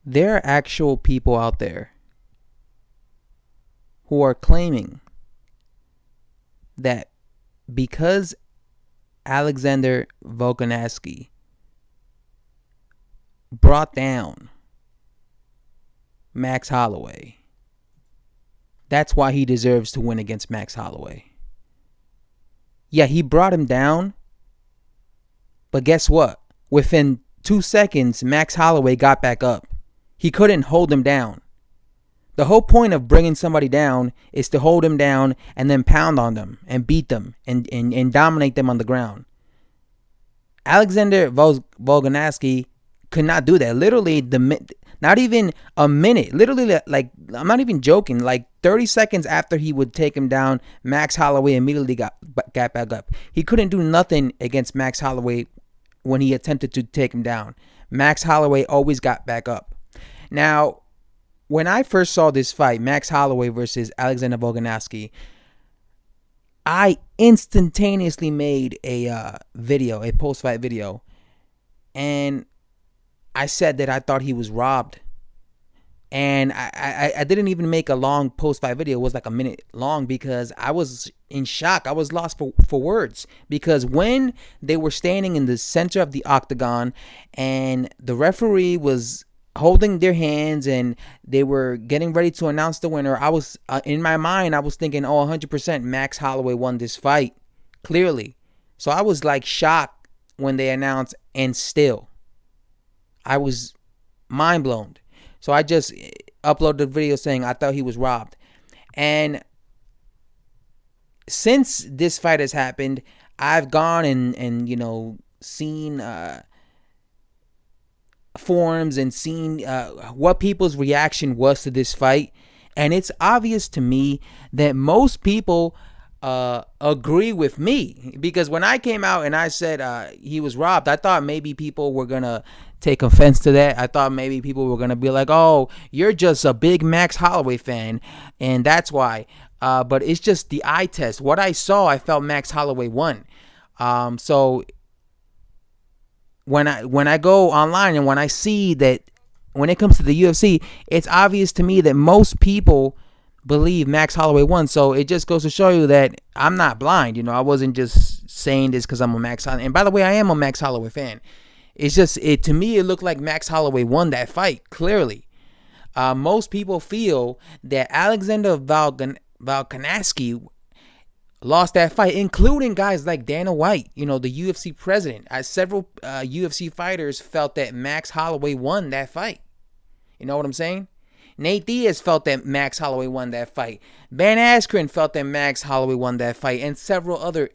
There are actual people out there who are claiming that because Alexander Volkanovski brought down Max Holloway, that's why he deserves to win against Max Holloway. Yeah, he brought him down, but guess what? Within 2 seconds, Max Holloway got back up. He couldn't hold him down. The whole point of bringing somebody down is to hold them down and then pound on them and beat them and dominate them on the ground. Alexander Volkanovski could not do that. Literally, not even a minute. Literally, like, I'm not even joking. Like 30 seconds after he would take him down, Max Holloway immediately got back up. He couldn't do nothing against Max Holloway when he attempted to take him down. Max Holloway always got back up. Now, when I first saw this fight, Max Holloway versus Alexander Volkanovski, I instantaneously made a post-fight video, and I said that I thought he was robbed. And I didn't even make a long post-fight video. It was like a minute long because I was in shock. I was lost for words. Because when they were standing in the center of the octagon and the referee was holding their hands and they were getting ready to announce the winner, I was in my mind, I was thinking, oh, 100% Max Holloway won this fight, clearly. So I was like shocked when they announced, and still, I was mind blown. So I just uploaded the video saying I thought he was robbed. And since this fight has happened, I've gone and seen forums and seen what people's reaction was to this fight. And it's obvious to me that most people agree with me, because when I came out and I said he was robbed, I thought maybe people were gonna take offense to that. I thought maybe people were gonna be like, "Oh, you're just a big Max Holloway fan, and that's why." But it's just the eye test. What I saw, I felt Max Holloway won. So when I go online and when I see that when it comes to the UFC, it's obvious to me that most people believe Max Holloway won. So it just goes to show you that I'm not blind. I wasn't just saying this because I'm a Max Holloway. And by the way, I am a Max Holloway fan. It's just, to me, it looked like Max Holloway won that fight, clearly. Most people feel that Alexander Volkanovski lost that fight, including guys like Dana White, the UFC president. Several UFC fighters felt that Max Holloway won that fight. You know what I'm saying? Nate Diaz felt that Max Holloway won that fight. Ben Askren felt that Max Holloway won that fight, and several other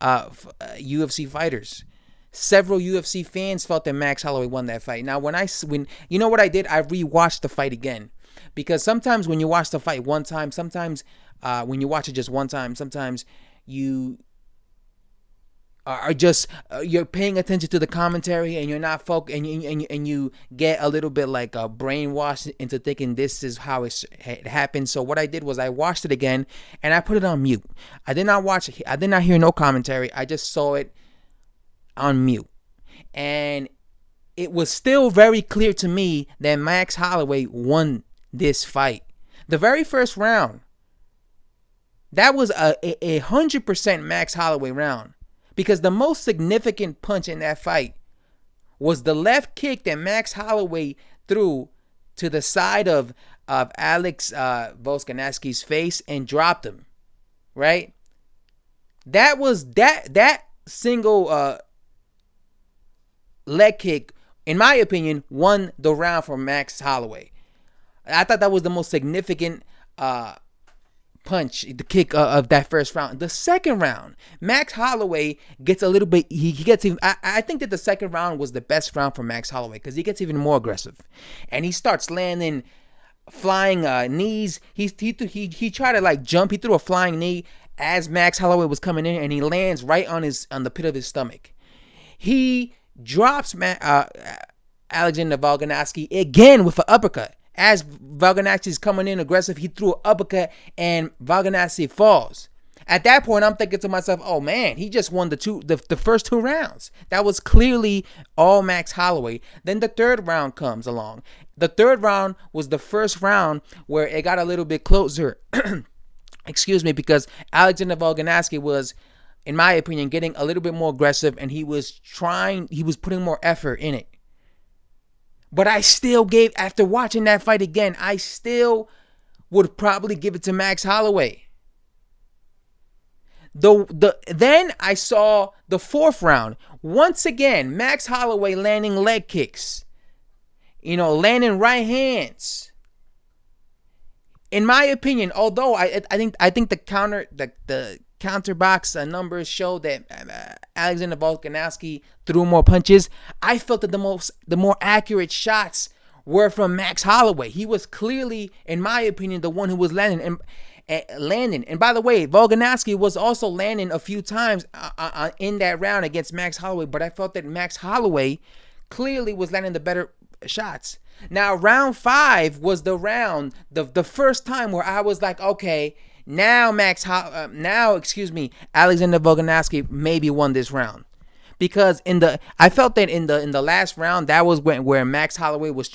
UFC fighters. Several UFC fans felt that Max Holloway won that fight. Now, when you know what I did? I rewatched the fight again, because sometimes when you watch the fight one time, sometimes when you watch it just one time, sometimes you are just you're paying attention to the commentary and you're not focused, and you get a little bit like brainwashed into thinking this is how it happened. So what I did was I watched it again and I put it on mute. I did not watch it. I did not hear no commentary. I just saw it on mute, and it was still very clear to me that Max Holloway won this fight. The very first round, that was a 100% Max Holloway round, because the most significant punch in that fight was the left kick that Max Holloway threw to the side of Alex Volkanovski's face and dropped him. Right? That was that single leg kick, in my opinion, won the round for Max Holloway. I thought that was the most significant punch, the kick of that first round. The second round, Max Holloway gets a little bit, he gets even, I think that the second round was the best round for Max Holloway, because he gets even more aggressive. And he starts landing flying knees. He tried to like jump, he threw a flying knee as Max Holloway was coming in, and he lands right on the pit of his stomach. He drops Alexander Volkanovski again with an uppercut. As Volkanovski is coming in aggressive, he threw an uppercut and Volkanovski falls. At that point, I'm thinking to myself, oh man, he just won the first 2 rounds. That was clearly all Max Holloway. Then the third round comes along. The third round was the first round where it got a little bit closer. Excuse me, because Alexander Volkanovski was, in my opinion, getting a little bit more aggressive, and he was putting more effort in it. But I still after watching that fight again, I still would probably give it to Max Holloway. Then I saw the fourth round. Once again, Max Holloway landing leg kicks. Landing right hands. In my opinion, although I think the counter box numbers show that Alexander Volkanovski threw more punches, I felt that the more accurate shots were from Max Holloway. He was clearly, in my opinion, the one who was landing. And by the way, Volkanovski was also landing a few times in that round against Max Holloway, but I felt that Max Holloway clearly was landing the better shots. Now, round 5 was the round, the first time where I was like, okay, now Alexander Volkanovski maybe won this round. Because I felt that in the last round, that was where Max Holloway was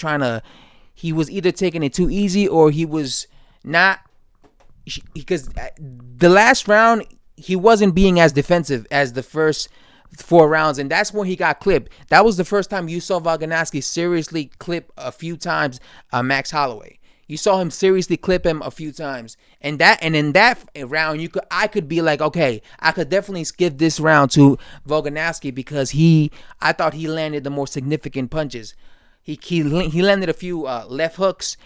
he was either taking it too easy or he was not. Because the last round, he wasn't being as defensive as the first 4 rounds, and that's when he got clipped. That was the first time you saw Volkanovski seriously clip a few times Max Holloway. You saw him seriously clip him a few times, and in that round, I could be like, okay, I could definitely give this round to Volkanovski because I thought he landed the more significant punches. He landed a few left hooks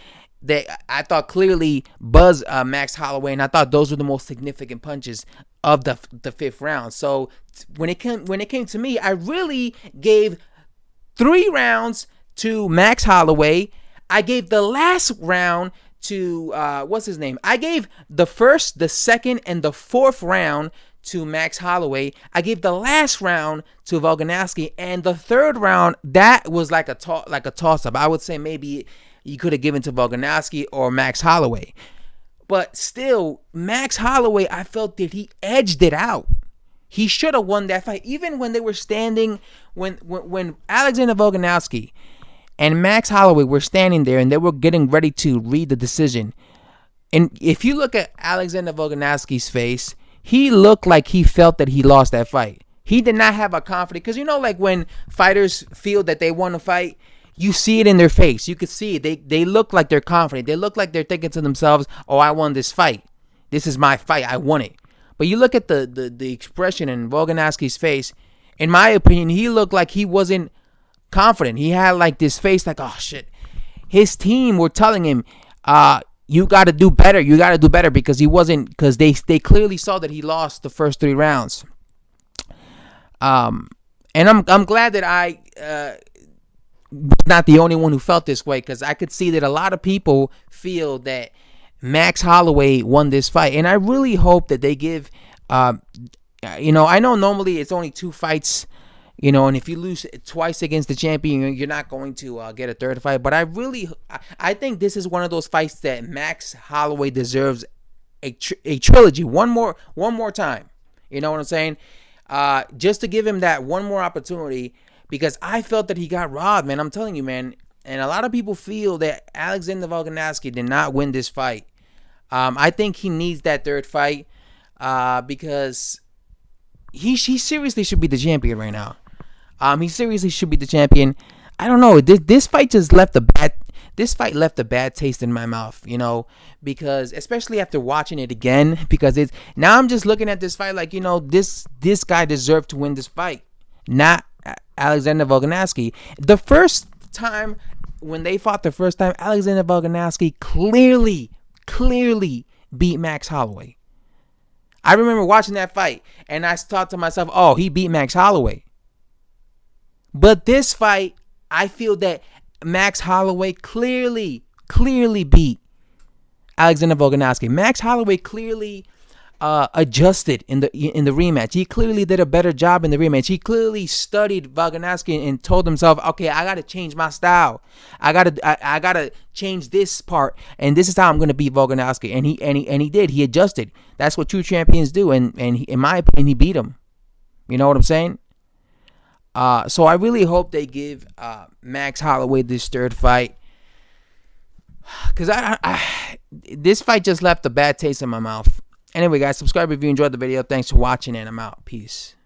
that I thought clearly buzzed Max Holloway, and I thought those were the most significant punches of the 5th round. So when it came to me, I really gave 3 rounds to Max Holloway. I gave the last round to what's his name? I gave the first, the second, and the 4th round to Max Holloway. I gave the last round to Volkanovski, and the 3rd round, that was like a toss-up. I would say maybe you could have given to Volkanovski or Max Holloway. But still, Max Holloway, I felt that he edged it out. He should have won that fight. Even when they were standing, when Alexander Volkanovski and Max Holloway were standing there and they were getting ready to read the decision. And if you look at Alexander Volkanovski's face, he looked like he felt that he lost that fight. He did not have a confidence. Because like when fighters feel that they won a fight, you see it in their face. You could see it. They look like they're confident. They look like they're thinking to themselves, oh, I won this fight. This is my fight. I won it. But you look at the expression in Volkanovski's face, in my opinion, he looked like he wasn't confident. He had like this face like, oh, shit. His team were telling him, you got to do better. You got to do better because they clearly saw that he lost the first 3 rounds. And I'm glad that I not the only one who felt this way, because I could see that a lot of people feel that Max Holloway won this fight, and I really hope that they give I know normally it's only 2 fights, and if you lose twice against the champion, you're not going to get a 3rd fight, but I think this is one of those fights that Max Holloway deserves a trilogy, one more time, you know what I'm saying, just to give him that one more opportunity. Because I felt that he got robbed, man. I'm telling you, man. And a lot of people feel that Alexander Volkanovski did not win this fight. I think he needs that 3rd fight because he seriously should be the champion right now. He seriously should be the champion. I don't know. This fight just left a bad taste in my mouth, because especially after watching it again, because now I'm just looking at this fight like, this guy deserved to win this fight, not Alexander Volkanovski. The first time when they fought Alexander Volkanovski clearly beat Max Holloway. I remember watching that fight and I thought to myself, oh, he beat Max Holloway. But this fight, I feel that Max Holloway clearly beat Alexander Volkanovski. Max Holloway clearly adjusted in the rematch. He clearly did a better job in the rematch. He clearly studied Volkanovski and told himself, okay, I gotta change my style. I gotta change this part, and this is how I'm gonna beat Volkanovski. And he did. He adjusted. That's what true champions do. And in my opinion, he beat him. You know what I'm saying? So I really hope they give Max Holloway this third fight, because this fight just left a bad taste in my mouth. Anyway, guys, subscribe if you enjoyed the video. Thanks for watching, and I'm out. Peace.